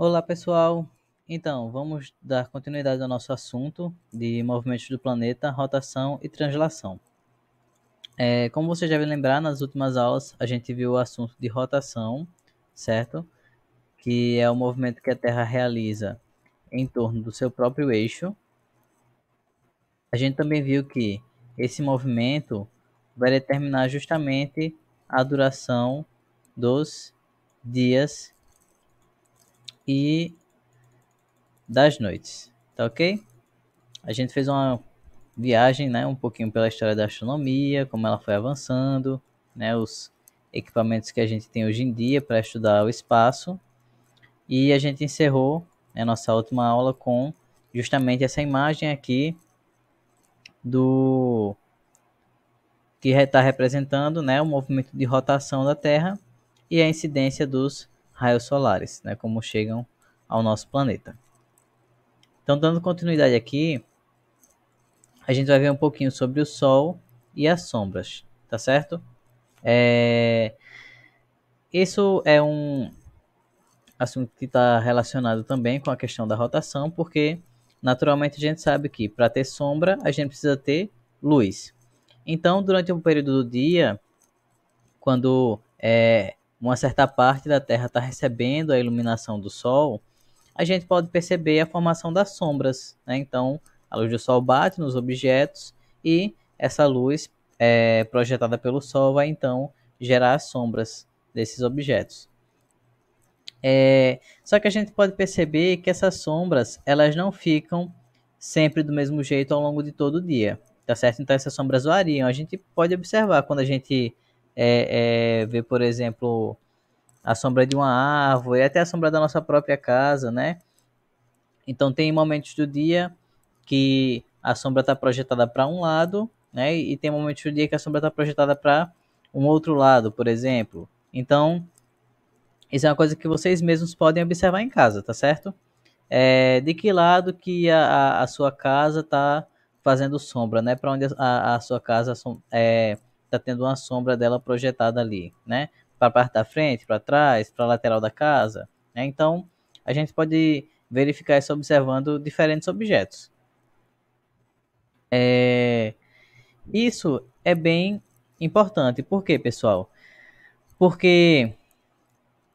Olá pessoal, então vamos dar continuidade ao nosso assunto de movimentos do planeta, rotação e translação. Como você já vai lembrar, nas últimas aulas a gente viu o assunto de rotação, certo? Que é o movimento que a Terra realiza em torno do seu próprio eixo. A gente também viu que esse movimento vai determinar justamente a duração dos dias e das noites, tá ok? A gente fez uma viagem, né, um pouquinho pela história da astronomia, como ela foi avançando, né, os equipamentos que a gente tem hoje em dia para estudar o espaço. E a gente encerrou, né, nossa última aula com justamente essa imagem aqui do que está representando, né, o movimento de rotação da Terra e a incidência dos raios solares, né, como chegam ao nosso planeta. Então, dando continuidade aqui, a gente vai ver um pouquinho sobre o Sol e as sombras, tá certo? É, Isso é um assunto que está relacionado também com a questão da rotação, porque naturalmente a gente sabe que para ter sombra a gente precisa ter luz. Então, durante um período do dia, quando uma certa parte da Terra está recebendo a iluminação do Sol, a gente pode perceber a formação das sombras, né? Então, a luz do Sol bate nos objetos e essa luz projetada pelo Sol vai então gerar as sombras desses objetos. Só que a gente pode perceber que essas sombras elas não ficam sempre do mesmo jeito ao longo de todo o dia, tá certo? Então essas sombras variam. A gente pode observar quando a gente vê, por exemplo, a sombra de uma árvore, até a sombra da nossa própria casa, né? Então tem momentos do dia que a sombra está projetada para um lado, né? E tem momentos do dia que a sombra está projetada para um outro lado, por exemplo. Então isso é uma coisa que vocês mesmos podem observar em casa, tá certo? De que lado que a sua casa está fazendo sombra, né? Para onde a sua casa está tendo uma sombra dela projetada ali, né? Para a parte da frente, para trás, para a lateral da casa, né? Então, a gente pode verificar isso observando diferentes objetos. Isso é bem importante. Por quê, pessoal? Porque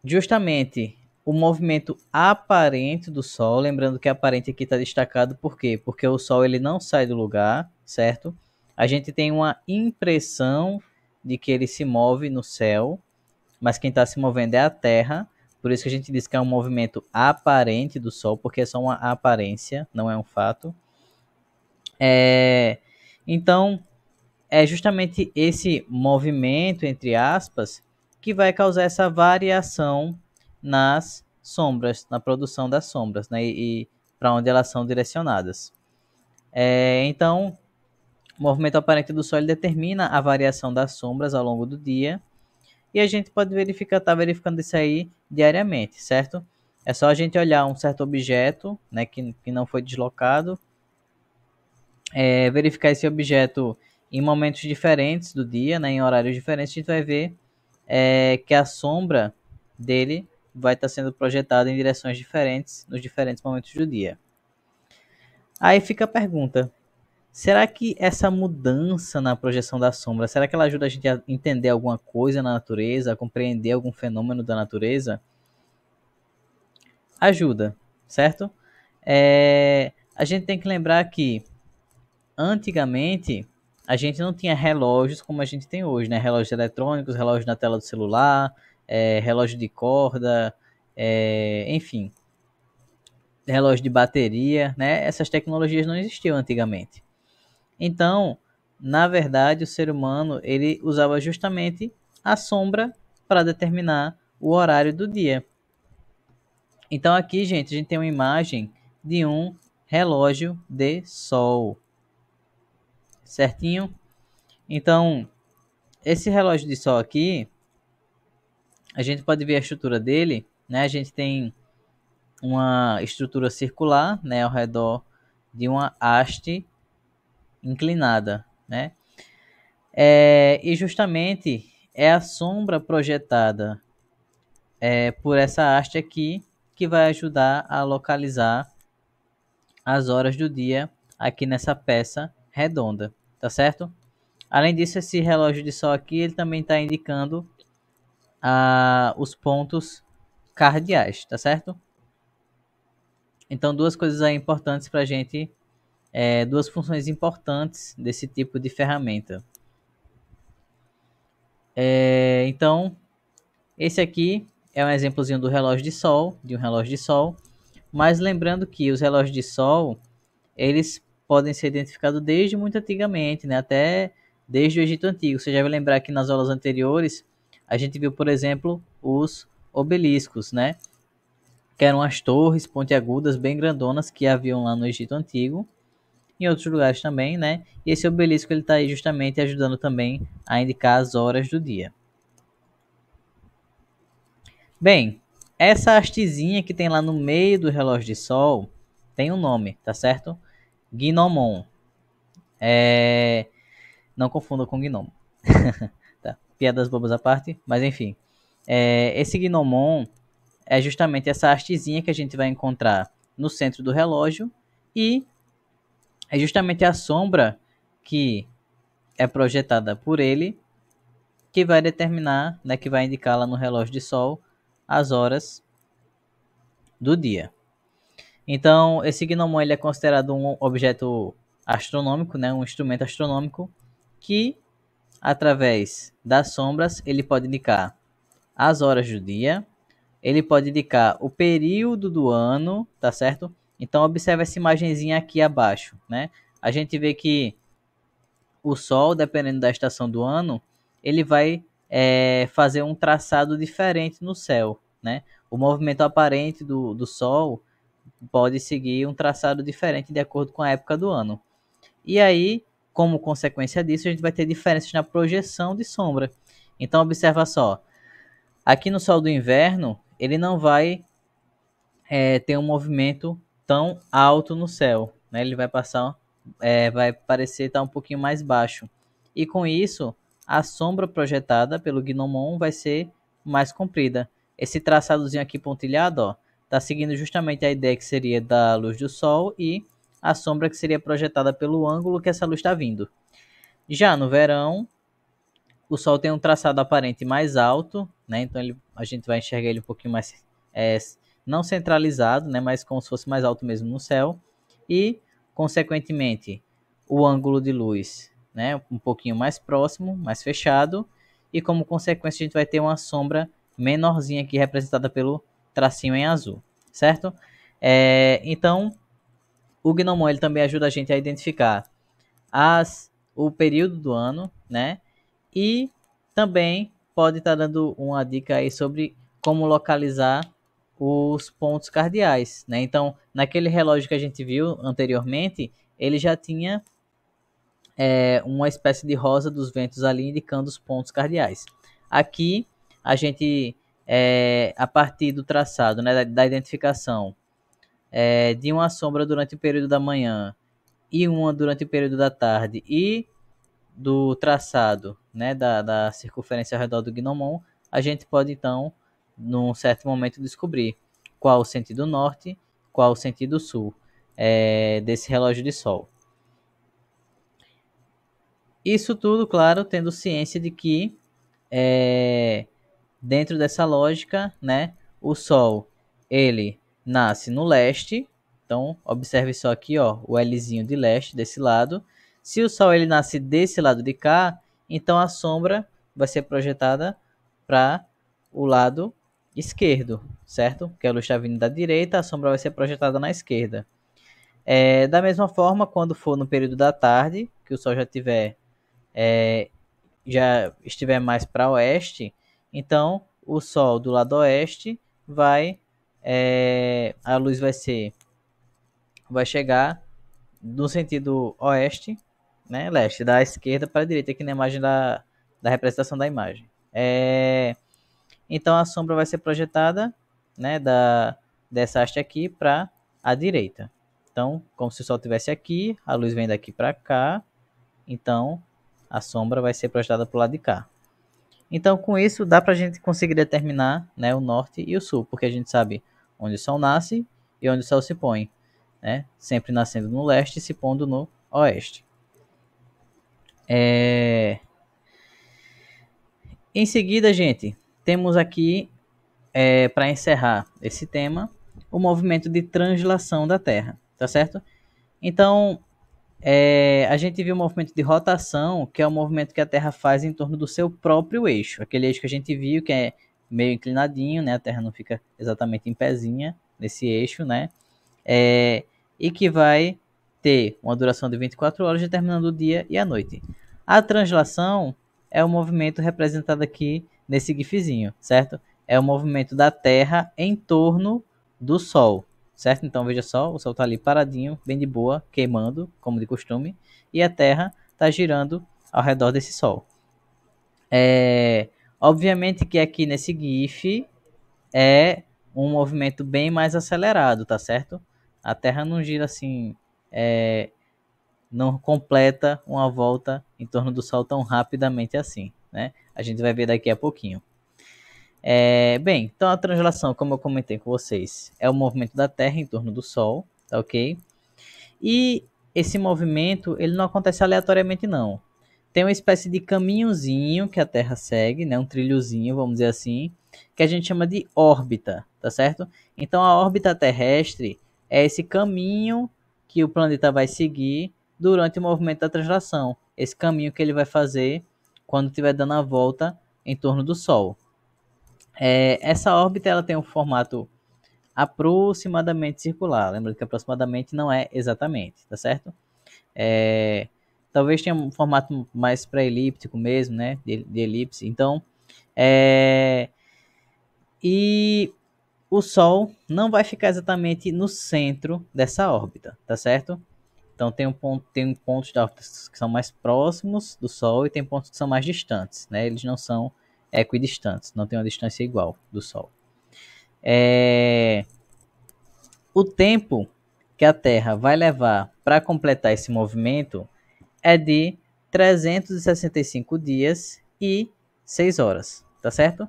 justamente o movimento aparente do Sol, lembrando que aparente aqui está destacado por quê? Porque o Sol ele não sai do lugar, certo? A gente tem uma impressão de que ele se move no céu, mas quem está se movendo é a Terra. Por isso que a gente diz que é um movimento aparente do Sol, porque é só uma aparência, não é um fato. Então, é justamente esse movimento, entre aspas, que vai causar essa variação nas sombras, na produção das sombras, né? E para onde elas são direcionadas. Então, o movimento aparente do Sol determina a variação das sombras ao longo do dia. E a gente pode verificar, tá verificando isso aí diariamente, certo? É só a gente olhar um certo objeto, né, que não foi deslocado, verificar esse objeto em momentos diferentes do dia, né, em horários diferentes, a gente vai ver que a sombra dele vai estar sendo projetada em direções diferentes nos diferentes momentos do dia. Aí fica a pergunta: será que essa mudança na projeção da sombra, será que ela ajuda a gente a entender alguma coisa na natureza, a compreender algum fenômeno da natureza? Ajuda, certo? A gente tem que lembrar que antigamente a gente não tinha relógios como a gente tem hoje, né? Relógios eletrônicos, relógios na tela do celular, relógio de corda, enfim, relógio de bateria, né? Essas tecnologias não existiam antigamente. Então, na verdade, o ser humano ele usava justamente a sombra para determinar o horário do dia. Então aqui, gente, a gente tem uma imagem de um relógio de sol, certinho? Então, esse relógio de sol aqui, a gente pode ver a estrutura dele, né? A gente tem uma estrutura circular, né, ao redor de uma haste inclinada, né? E justamente é a sombra projetada por essa haste aqui que vai ajudar a localizar as horas do dia aqui nessa peça redonda, tá certo? Além disso, esse relógio de sol aqui, ele também está indicando os pontos cardeais, tá certo? Então, duas coisas aí importantes para a gente, duas funções importantes desse tipo de ferramenta. Então, esse aqui é um exemplozinho do relógio de sol, de um relógio de sol, mas lembrando que os relógios de sol, eles podem ser identificados desde muito antigamente, né? Até desde o Egito Antigo. Você já vai lembrar que nas aulas anteriores, a gente viu, por exemplo, os obeliscos, né? Que eram as torres pontiagudas bem grandonas que haviam lá no Egito Antigo, em outros lugares também, né? E esse obelisco ele está aí justamente ajudando também a indicar as horas do dia. Bem, essa hastezinha que tem lá no meio do relógio de sol tem um nome, tá certo? Gnomon. Não confunda com gnomo. Tá? Piadas bobas à parte, mas enfim. Esse gnomon é justamente essa hastezinha que a gente vai encontrar no centro do relógio e é justamente a sombra que é projetada por ele que vai determinar, né, que vai indicar lá no relógio de sol as horas do dia. Então, esse gnomon ele é considerado um objeto astronômico, né, um instrumento astronômico que, através das sombras, ele pode indicar as horas do dia, ele pode indicar o período do ano, tá certo? Então, observe essa imagenzinha aqui abaixo, né? A gente vê que o Sol, dependendo da estação do ano, ele vai fazer um traçado diferente no céu, né? O movimento aparente do Sol pode seguir um traçado diferente de acordo com a época do ano. E aí, como consequência disso, a gente vai ter diferenças na projeção de sombra. Então, observa só. Aqui no Sol do inverno, ele não vai ter um movimento tão alto no céu, né? Ele vai passar, vai parecer estar um pouquinho mais baixo. E com isso, a sombra projetada pelo gnomon vai ser mais comprida. Esse traçadozinho aqui pontilhado, ó, tá seguindo justamente a ideia que seria da luz do sol e a sombra que seria projetada pelo ângulo que essa luz está vindo. Já no verão, o sol tem um traçado aparente mais alto, né? Então a gente vai enxergar ele um pouquinho mais não centralizado, né? Mas como se fosse mais alto mesmo no céu. E, consequentemente, o ângulo de luz, né? Um pouquinho mais próximo, mais fechado. E como consequência, a gente vai ter uma sombra menorzinha aqui representada pelo tracinho em azul, certo? Então, o Gnomon ele também ajuda a gente a identificar o período do ano, né? E também pode estar dando uma dica aí sobre como localizar os pontos cardeais, né? Então, naquele relógio que a gente viu anteriormente, ele já tinha uma espécie de rosa dos ventos ali indicando os pontos cardeais. Aqui, a gente, a partir do traçado, né, da identificação de uma sombra durante o período da manhã e uma durante o período da tarde e do traçado, né, da circunferência ao redor do gnomon, a gente pode então, num certo momento, descobrir qual o sentido norte, qual o sentido sul desse relógio de sol. Isso tudo, claro, tendo ciência de que dentro dessa lógica, né, o sol ele nasce no leste. Então, observe só aqui, ó, o Lzinho de leste desse lado. Se o Sol ele nasce desse lado de cá, então a sombra vai ser projetada para o lado esquerdo, certo? Porque a luz está vindo da direita, a sombra vai ser projetada na esquerda. Da mesma forma, quando for no período da tarde, que o Sol já estiver mais para oeste, então o Sol do lado oeste a luz vai chegar no sentido oeste, né, leste, da esquerda para a direita, aqui na imagem da representação da imagem. Então a sombra vai ser projetada, né, dessa haste aqui para a direita. Então, como se o Sol estivesse aqui, a luz vem daqui para cá, então a sombra vai ser projetada para o lado de cá. Então, com isso, dá para a gente conseguir determinar, né, o norte e o sul, porque a gente sabe onde o Sol nasce e onde o Sol se põe, né? Sempre nascendo no leste e se pondo no oeste. Em seguida, gente, temos aqui, para encerrar esse tema, o movimento de translação da Terra, tá certo? Então, a gente viu o movimento de rotação, que é o movimento que a Terra faz em torno do seu próprio eixo. Aquele eixo que a gente viu, que é meio inclinadinho, né? A Terra não fica exatamente em pezinha nesse eixo, né? E que vai ter uma duração de 24 horas, determinando o dia e a noite. A translação é o movimento representado aqui nesse gifzinho, certo? É o movimento da Terra em torno do Sol, certo? Então veja só, o Sol está ali paradinho, bem de boa, queimando, como de costume, e a Terra está girando ao redor desse Sol. Obviamente que aqui nesse GIF é um movimento bem mais acelerado, tá certo? A Terra não gira assim, não completa uma volta em torno do Sol tão rapidamente assim, né? A gente vai ver daqui a pouquinho. Bem, então a translação, como eu comentei com vocês, é o movimento da Terra em torno do Sol, tá ok? E esse movimento, ele não acontece aleatoriamente não. Tem uma espécie de caminhozinho que a Terra segue, né? Um trilhozinho, vamos dizer assim, que a gente chama de órbita, tá certo? Então a órbita terrestre é esse caminho que o planeta vai seguir durante o movimento da translação. Esse caminho que ele vai fazer quando estiver dando a volta em torno do Sol. Essa órbita ela tem um formato aproximadamente circular. Lembrando que aproximadamente não é exatamente, tá certo? Talvez tenha um formato mais para elíptico mesmo, né? De elipse. Então, e o Sol não vai ficar exatamente no centro dessa órbita, tá certo? Então tem pontos da órbita que são mais próximos do Sol e tem pontos que são mais distantes, né? Eles não são equidistantes, não tem uma distância igual do Sol. O tempo que a Terra vai levar para completar esse movimento é de 365 dias e 6 horas, tá certo?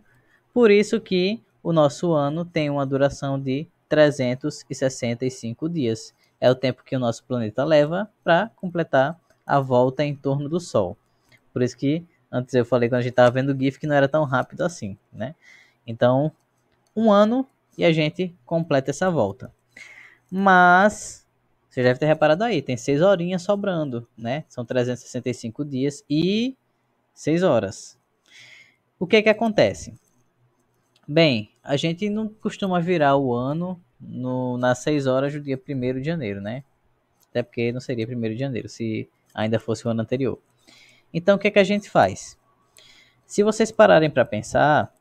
Por isso que o nosso ano tem uma duração de 365 dias. É o tempo que o nosso planeta leva para completar a volta em torno do Sol. Por isso que antes eu falei quando a gente estava vendo o GIF que não era tão rápido assim, né? Então, um ano e a gente completa essa volta. Mas você deve ter reparado aí, tem 6 horinhas sobrando, né? São 365 dias e 6 horas. O que acontece? Bem, a gente não costuma virar o ano nas 6 horas do dia 1º de janeiro, né? Até porque não seria 1º de janeiro, se ainda fosse o ano anterior. Então, o que a gente faz? Se vocês pararem para pensar,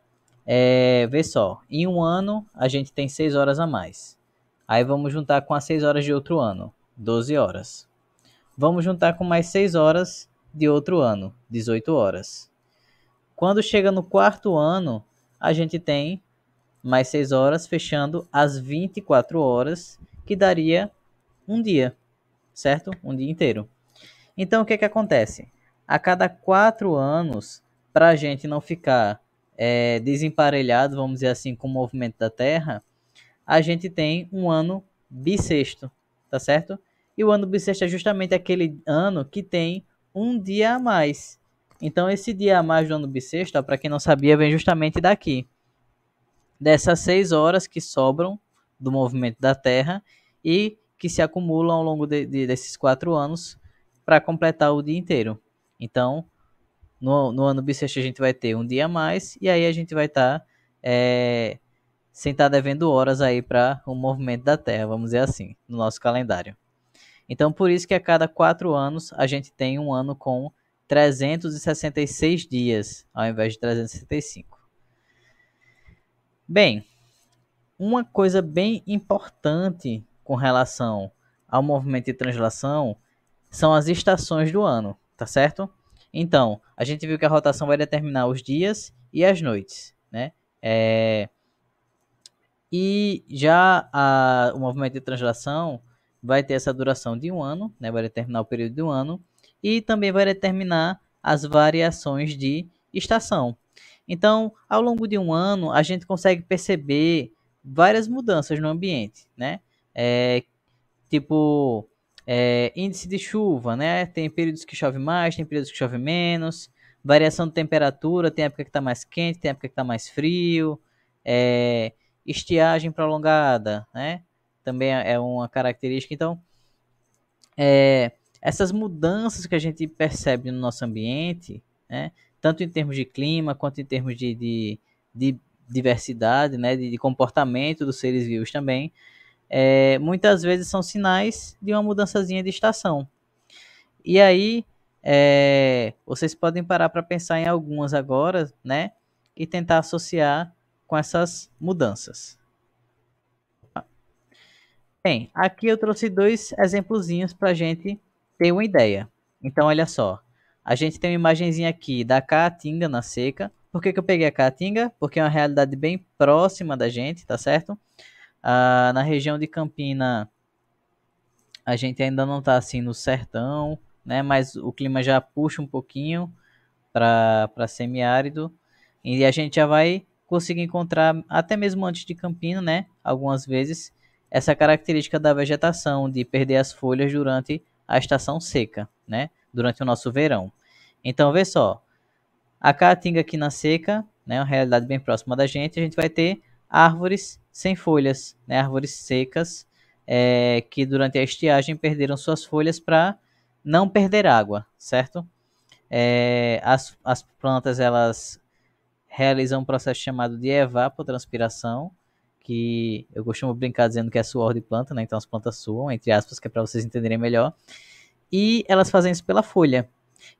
vê só, em um ano a gente tem 6 horas a mais. Aí vamos juntar com as 6 horas de outro ano, 12 horas. Vamos juntar com mais 6 horas de outro ano, 18 horas. Quando chega no 4º ano, a gente tem mais 6 horas, fechando as 24 horas, que daria um dia, certo? Um dia inteiro. Então, o que acontece? A cada 4 anos, para a gente não ficar desemparelhado, vamos dizer assim, com o movimento da Terra, a gente tem um ano bissexto, tá certo? E o ano bissexto é justamente aquele ano que tem um dia a mais. Então, esse dia a mais do ano bissexto, para quem não sabia, vem justamente daqui. Dessas 6 horas que sobram do movimento da Terra e que se acumulam ao longo desses 4 anos para completar o dia inteiro. Então, no ano bissexto a gente vai ter um dia a mais e aí a gente vai estar sem estar devendo horas aí para o movimento da Terra, vamos dizer assim, no nosso calendário. Então, por isso que a cada 4 anos a gente tem um ano com 366 dias, ao invés de 365. Bem, uma coisa bem importante com relação ao movimento de translação são as estações do ano, tá certo? Então, a gente viu que a rotação vai determinar os dias e as noites, né? E já o movimento de translação vai ter essa duração de um ano, né? Vai determinar o período de um ano e também vai determinar as variações de estação. Então, ao longo de um ano, a gente consegue perceber várias mudanças no ambiente, né? É, tipo, índice de chuva, né? Tem períodos que chove mais, tem períodos que chove menos, variação de temperatura, tem época que está mais quente, tem época que está mais frio, é, estiagem prolongada, né? Também é uma característica. Então, essas mudanças que a gente percebe no nosso ambiente, né? Tanto em termos de clima quanto em termos de diversidade, né? De comportamento dos seres vivos também, muitas vezes são sinais de uma mudançazinha de estação. E aí, vocês podem parar para pensar em algumas agora, né? E tentar associar com essas mudanças. Bem, aqui eu trouxe dois exemplozinhos para a gente ter uma ideia. Então, olha só. A gente tem uma imagenzinha aqui da Caatinga na seca. Por que eu peguei a Caatinga? Porque é uma realidade bem próxima da gente, tá certo? Na região de Campina, a gente ainda não está assim no sertão, né? Mas o clima já puxa um pouquinho para semiárido e a gente já vai conseguir encontrar até mesmo antes de Campina, né? Algumas vezes essa característica da vegetação de perder as folhas durante a estação seca, né? Durante o nosso verão. Então, vê só, a caatinga aqui na seca, né? Uma realidade bem próxima da gente, a gente vai ter árvores sem folhas, né? Árvores secas que durante a estiagem perderam suas folhas para não perder água, certo? As plantas elas realizam um processo chamado de evapotranspiração, que eu costumo brincar dizendo que é suor de planta, né? Então as plantas suam, entre aspas, que é para vocês entenderem melhor. E elas fazem isso pela folha.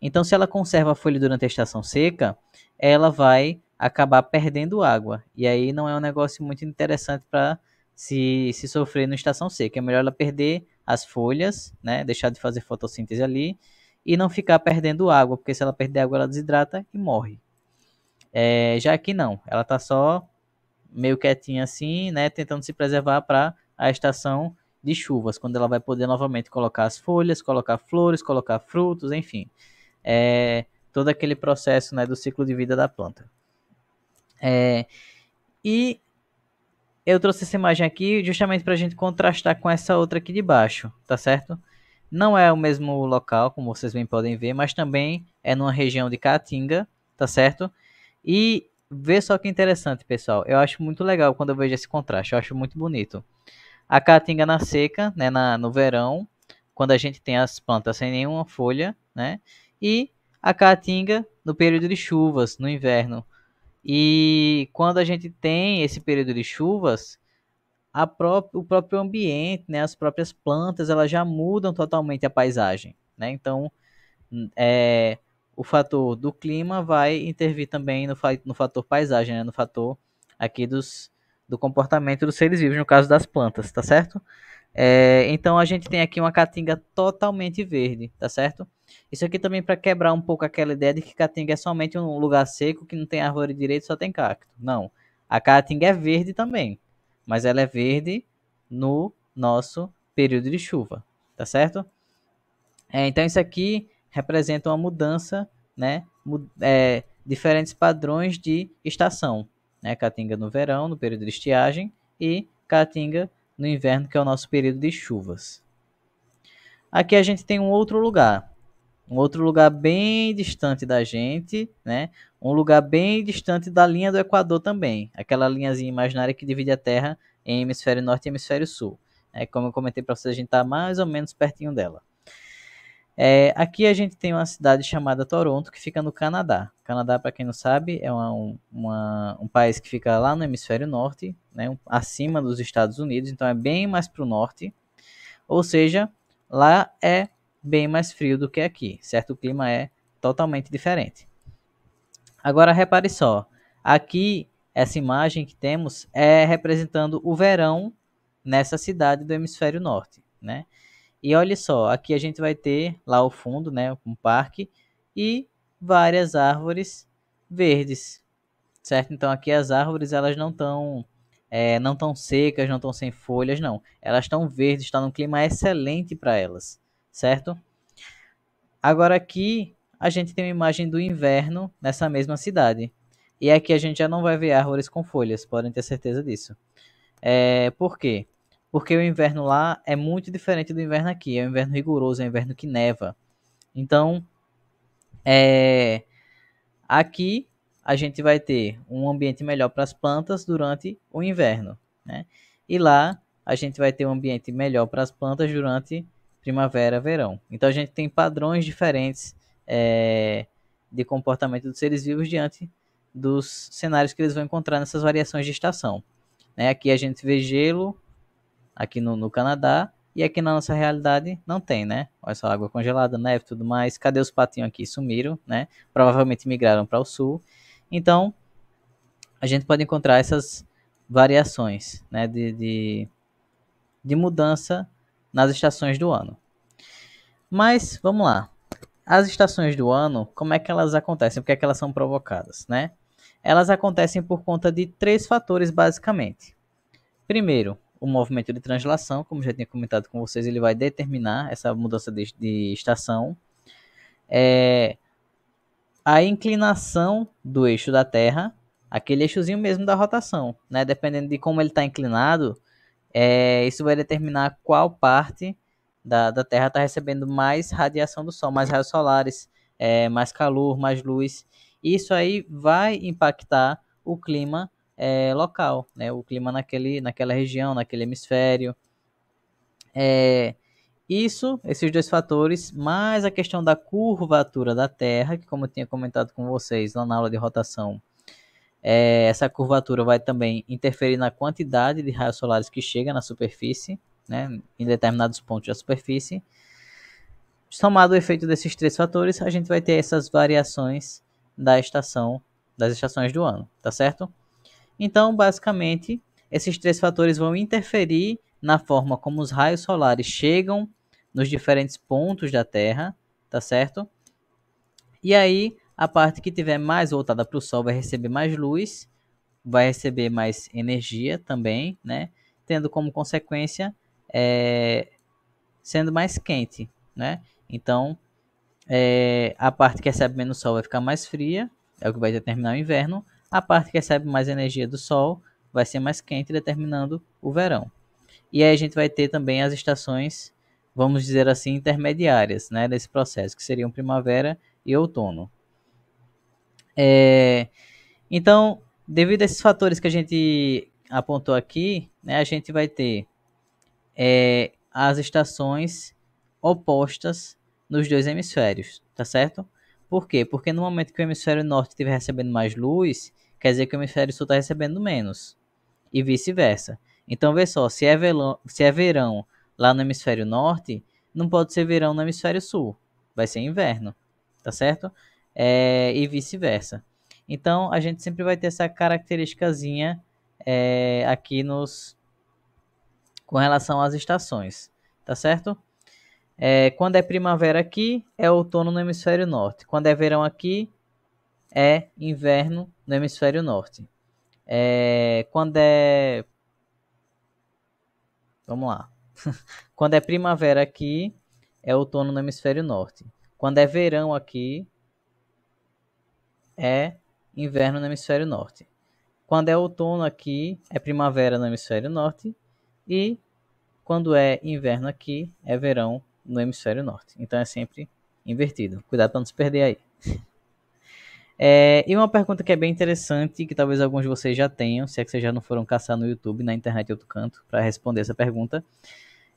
Então, se ela conserva a folha durante a estação seca, ela vai acabar perdendo água. E aí não é um negócio muito interessante para se sofrer na estação seca. É melhor ela perder as folhas, né? Deixar de fazer fotossíntese ali e não ficar perdendo água, porque se ela perder água, ela desidrata e morre. Já aqui não, ela tá só meio quietinha assim, né? Tentando se preservar para a estação de chuvas, quando ela vai poder novamente colocar as folhas, colocar flores, colocar frutos, enfim. Todo aquele processo, né, do ciclo de vida da planta. E eu trouxe essa imagem aqui justamente para a gente contrastar com essa outra aqui de baixo, tá certo? Não é o mesmo local, como vocês bem podem ver, mas também é numa região de Caatinga, tá certo? E vê só que interessante, pessoal. Eu acho muito legal quando eu vejo esse contraste, eu acho muito bonito. A Caatinga na seca, né, no verão, quando a gente tem as plantas sem nenhuma folha, né? E a Caatinga no período de chuvas, no inverno. E quando a gente tem esse período de chuvas, o próprio ambiente, né, as próprias plantas, elas já mudam totalmente a paisagem, né? Então, o fator do clima vai intervir também no fator paisagem, né? No fator aqui do comportamento dos seres vivos, no caso das plantas, tá certo? Então a gente tem aqui uma caatinga totalmente verde, tá certo? Isso aqui também para quebrar um pouco aquela ideia de que caatinga é somente um lugar seco que não tem árvore direito, só tem cacto. Não, a caatinga é verde também, mas ela é verde no nosso período de chuva, tá certo? Então isso aqui representa uma mudança, né? Diferentes padrões de estação, né? Caatinga no verão, no período de estiagem, e caatinga no inverno, que é o nosso período de chuvas. Aqui a gente tem um outro lugar bem distante da gente, né? Um lugar bem distante da linha do Equador também, aquela linhazinha imaginária que divide a Terra em hemisfério norte e hemisfério sul. Como eu comentei para vocês, a gente está mais ou menos pertinho dela. Aqui a gente tem uma cidade chamada Toronto, que fica no Canadá. Canadá, para quem não sabe, é um país que fica lá no hemisfério norte, né, acima dos Estados Unidos, então é bem mais para o norte. Ou seja, lá é bem mais frio do que aqui, certo? O clima é totalmente diferente. Agora repare só, aqui essa imagem que temos é representando o verão nessa cidade do hemisfério norte, né? E olha só, aqui a gente vai ter lá ao fundo, né, um parque e várias árvores verdes, certo? Então aqui as árvores elas não tão secas, não estão sem folhas, não. Elas estão verdes, está num clima excelente para elas, certo? Agora aqui a gente tem uma imagem do inverno nessa mesma cidade. E aqui a gente já não vai ver árvores com folhas, podem ter certeza disso. Por quê? Porque o inverno lá é muito diferente do inverno aqui. É um inverno rigoroso, é um inverno que neva. Então, é, aqui a gente vai ter um ambiente melhor para as plantas durante o inverno, né? E lá a gente vai ter um ambiente melhor para as plantas durante primavera, verão. Então a gente tem padrões diferentes é, de comportamento dos seres vivos diante dos cenários que eles vão encontrar nessas variações de estação, né? Aqui a gente vê gelo aqui no Canadá. E aqui na nossa realidade não tem, né? Olha só, água congelada, neve e tudo mais. Cadê os patinhos aqui? Sumiram, né? Provavelmente migraram para o sul. Então, a gente pode encontrar essas variações, né? De mudança nas estações do ano. Mas, vamos lá. As estações do ano, como é que elas acontecem? Por que é que elas são provocadas, né? Elas acontecem por conta de três fatores, basicamente. Primeiro, o movimento de translação, como já tinha comentado com vocês, ele vai determinar essa mudança de estação. A inclinação do eixo da Terra, aquele eixozinho mesmo da rotação, né? Dependendo de como ele está inclinado, isso vai determinar qual parte da Terra está recebendo mais radiação do Sol, mais raios solares, mais calor, mais luz. Isso aí vai impactar o clima local, né? O clima naquela região, naquele hemisfério. Esses dois fatores, mais a questão da curvatura da Terra, que como eu tinha comentado com vocês lá na aula de rotação, essa curvatura vai também interferir na quantidade de raios solares que chega na superfície, né, em determinados pontos da superfície. Somado o efeito desses três fatores, a gente vai ter essas variações das estações do ano, tá certo? Então, basicamente, esses três fatores vão interferir na forma como os raios solares chegam nos diferentes pontos da Terra, tá certo? E aí, a parte que tiver mais voltada para o Sol vai receber mais luz, vai receber mais energia também, né? Tendo como consequência sendo mais quente, né? Então, a parte que recebe menos Sol vai ficar mais fria, é o que vai determinar o inverno. A parte que recebe mais energia do Sol vai ser mais quente, determinando o verão. E aí a gente vai ter também as estações, vamos dizer assim, intermediárias, né, desse processo, que seriam primavera e outono. Então, devido a esses fatores que a gente apontou aqui, né, a gente vai ter as estações opostas nos dois hemisférios, tá certo? Por quê? Porque no momento que o hemisfério norte estiver recebendo mais luz, quer dizer que o hemisfério sul está recebendo menos, e vice-versa. Então, vê só, se é verão lá no hemisfério norte, não pode ser verão no hemisfério sul, vai ser inverno, tá certo? E vice-versa. Então, a gente sempre vai ter essa característicazinha aqui com relação às estações, tá certo? Quando é primavera aqui, é outono no hemisfério norte. Quando é verão aqui, é inverno no hemisfério norte. Quando é. Vamos lá. Quando é primavera aqui, é outono no hemisfério norte. Quando é verão aqui, é inverno no hemisfério norte. Quando é outono aqui, é primavera no hemisfério norte. E quando é inverno aqui, é verão no hemisfério norte. Então é sempre invertido. Cuidado para não se perder aí. E uma pergunta que é bem interessante, que talvez alguns de vocês já tenham, se é que vocês já não foram caçar no YouTube, na internet em outro canto, para responder essa pergunta.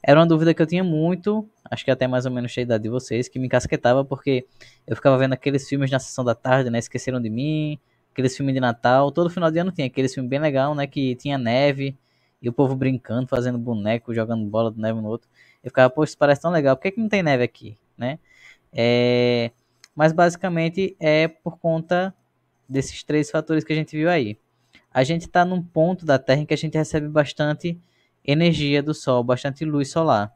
Era uma dúvida que eu tinha muito, acho que até mais ou menos cheia idade de vocês, que me encasquetava, porque eu ficava vendo aqueles filmes na sessão da tarde, né? Esqueceram de Mim, aqueles filmes de Natal. Todo final de ano tinha aqueles filmes bem legal, né? Que tinha neve, e o povo brincando, fazendo boneco, jogando bola de neve no outro. Eu ficava, poxa, isso parece tão legal, por que não tem neve aqui, né? Mas basicamente é por conta desses três fatores que a gente viu aí. A gente está num ponto da Terra em que a gente recebe bastante energia do Sol, bastante luz solar.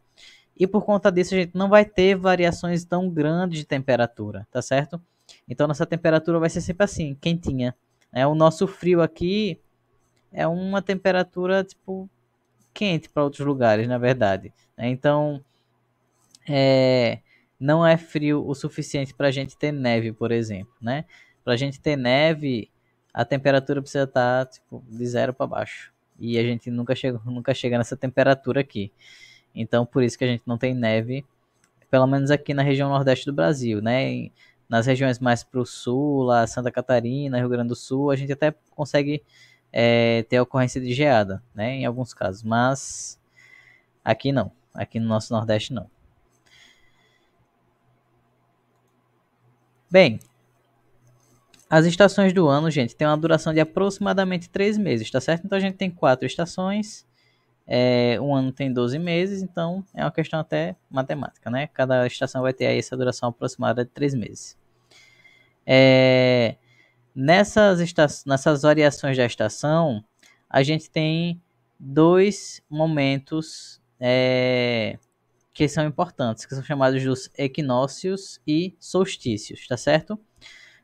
E por conta disso a gente não vai ter variações tão grandes de temperatura, tá certo? Então nossa temperatura vai ser sempre assim, quentinha. O nosso frio aqui é uma temperatura tipo quente para outros lugares, na verdade. Então não é frio o suficiente para a gente ter neve, por exemplo, né? Para a gente ter neve, a temperatura precisa estar tipo de zero para baixo, E a gente nunca chega nessa temperatura aqui. Então, por isso que a gente não tem neve, pelo menos aqui na região nordeste do Brasil, né? Nas regiões mais para o sul, lá Santa Catarina, Rio Grande do Sul, a gente até consegue ter ocorrência de geada, né? Em alguns casos, mas aqui não. Aqui no nosso nordeste não. Bem, as estações do ano, gente, tem uma duração de aproximadamente 3 meses, tá certo? Então a gente tem 4 estações, um ano tem 12 meses, então é uma questão até matemática, né? Cada estação vai ter aí essa duração aproximada de 3 meses. Nessas variações da estação, a gente tem dois momentos que são importantes, que são chamados dos equinócios e solstícios, tá certo?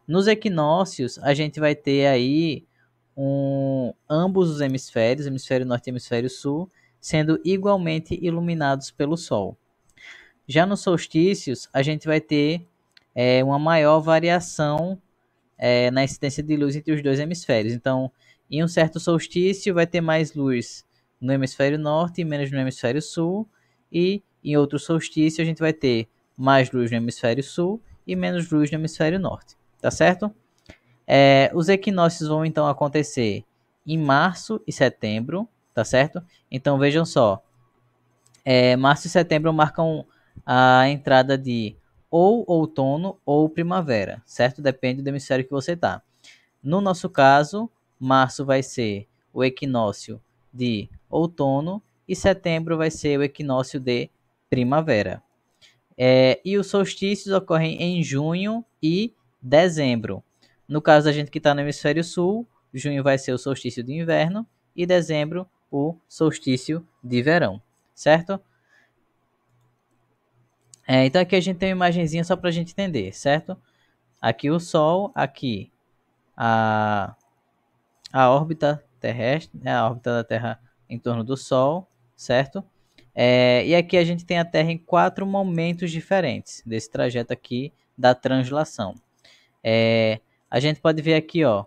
Nos equinócios, a gente vai ter aí ambos os hemisférios, hemisfério norte e hemisfério sul, sendo igualmente iluminados pelo Sol. Já nos solstícios, a gente vai ter uma maior variação na incidência de luz entre os dois hemisférios. Então, em um certo solstício, vai ter mais luz no hemisfério norte e menos no hemisfério sul, e em outro solstício, a gente vai ter mais luz no hemisfério sul e menos luz no hemisfério norte. Tá certo? Os equinócios vão então acontecer em março e setembro, tá certo? Então vejam só, março e setembro marcam a entrada de ou outono ou primavera, certo? Depende do hemisfério que você tá. No nosso caso, março vai ser o equinócio de outono e setembro vai ser o equinócio de primavera. E os solstícios ocorrem em junho e dezembro. No caso da gente que está no hemisfério sul, junho vai ser o solstício de inverno e dezembro o solstício de verão, certo? Então aqui a gente tem uma imagenzinha só para a gente entender, certo? Aqui o Sol, aqui a, a órbita terrestre, né? A órbita da Terra em torno do Sol, certo? E aqui a gente tem a Terra em 4 momentos diferentes desse trajeto aqui da translação. A gente pode ver aqui, ó,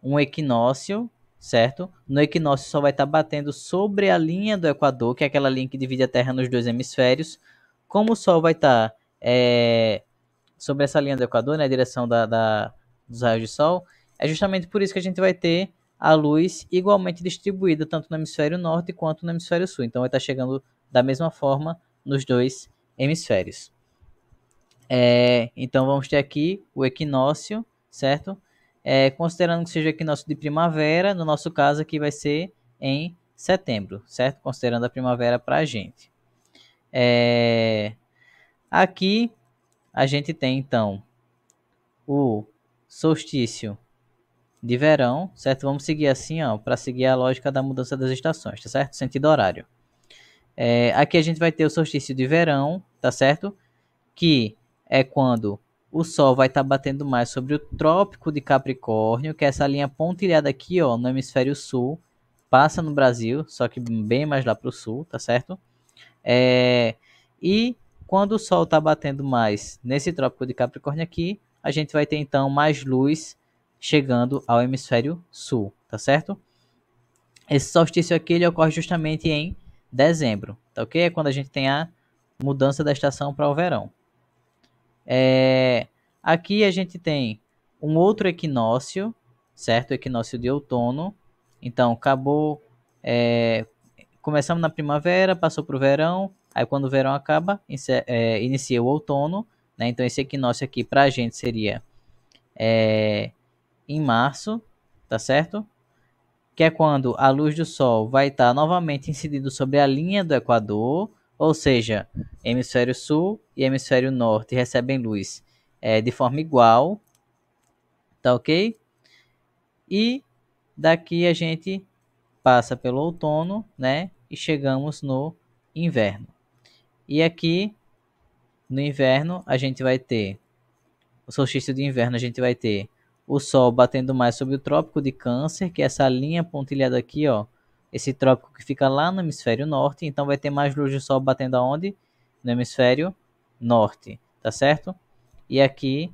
um equinócio, certo? No equinócio só vai estar batendo sobre a linha do Equador, que é aquela linha que divide a Terra nos dois hemisférios. Como o Sol vai estar sobre essa linha do Equador, na direção dos raios de Sol, é justamente por isso que a gente vai ter a luz igualmente distribuída, tanto no hemisfério norte quanto no hemisfério sul. Então vai estar chegando da mesma forma nos dois hemisférios. Então vamos ter aqui o equinócio, certo? Considerando que seja o equinócio de primavera, no nosso caso aqui vai ser em setembro, certo? Considerando a primavera para a gente. Aqui a gente tem então o solstício de verão, certo? Vamos seguir assim, ó, para seguir a lógica da mudança das estações, tá certo? Sentido horário. Aqui a gente vai ter o solstício de verão, tá certo? Que é quando o Sol vai estar batendo mais sobre o Trópico de Capricórnio, que é essa linha pontilhada aqui, ó, no hemisfério sul, passa no Brasil, só que bem mais lá para o sul, tá certo? E quando o Sol está batendo mais nesse Trópico de Capricórnio aqui, a gente vai ter então mais luz chegando ao hemisfério sul, tá certo? Esse solstício aqui ele ocorre justamente em dezembro, tá ok? É quando a gente tem a mudança da estação para o verão. Aqui a gente tem um outro equinócio, certo? O equinócio de outono. Então, acabou. Começamos na primavera, passou para o verão. Aí, quando o verão acaba, inicia o outono. Né? Então, esse equinócio aqui para a gente seria em março, tá certo? Que é quando a luz do Sol vai estar novamente incidindo sobre a linha do Equador, ou seja, hemisfério sul e hemisfério norte recebem luz de forma igual, tá ok? E daqui a gente passa pelo outono, né? E chegamos no inverno. E aqui no inverno a gente vai ter o solstício de inverno, a gente vai ter o Sol batendo mais sobre o Trópico de Câncer, que é essa linha pontilhada aqui, ó. Esse trópico que fica lá no hemisfério norte, então vai ter mais luz do Sol batendo aonde? No hemisfério norte, tá certo? E aqui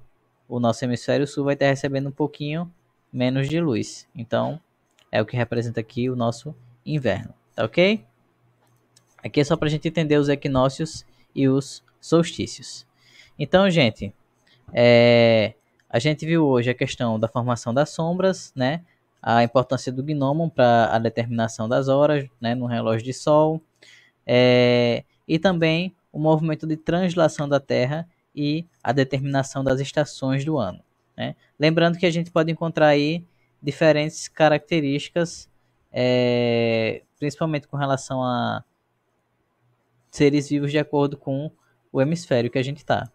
o nosso hemisfério sul vai estar recebendo um pouquinho menos de luz. Então é o que representa aqui o nosso inverno, tá ok? Aqui é só para a gente entender os equinócios e os solstícios. Então, gente, a gente viu hoje a questão da formação das sombras, né? A importância do gnômon para a determinação das horas, né? No relógio de sol. E também o movimento de translação da Terra e a determinação das estações do ano, né? Lembrando que a gente pode encontrar aí diferentes características, principalmente com relação a seres vivos de acordo com o hemisfério que a gente está.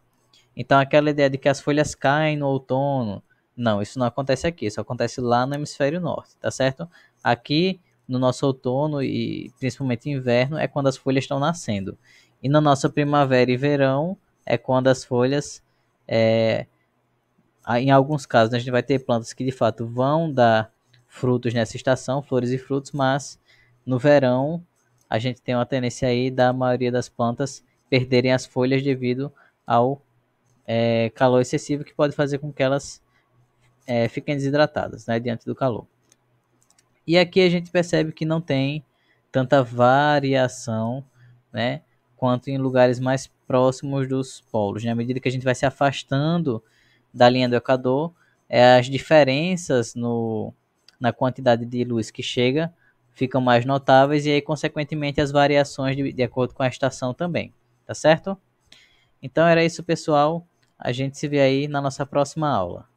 Então aquela ideia de que as folhas caem no outono, não, isso não acontece aqui, isso acontece lá no hemisfério norte, tá certo? Aqui no nosso outono e principalmente inverno é quando as folhas estão nascendo. E na nossa primavera e verão é quando as folhas, em alguns casos, a gente vai ter plantas que de fato vão dar frutos nessa estação, flores e frutos, mas no verão a gente tem uma tendência aí da maioria das plantas perderem as folhas devido ao calor excessivo, que pode fazer com que elas fiquem desidratadas, né, diante do calor. E aqui a gente percebe que não tem tanta variação, né, quanto em lugares mais próximos dos polos, né? À medida que a gente vai se afastando da linha do Equador, as diferenças na quantidade de luz que chega ficam mais notáveis e aí, consequentemente, as variações de acordo com a estação também, tá certo? Então era isso, pessoal. A gente se vê aí na nossa próxima aula.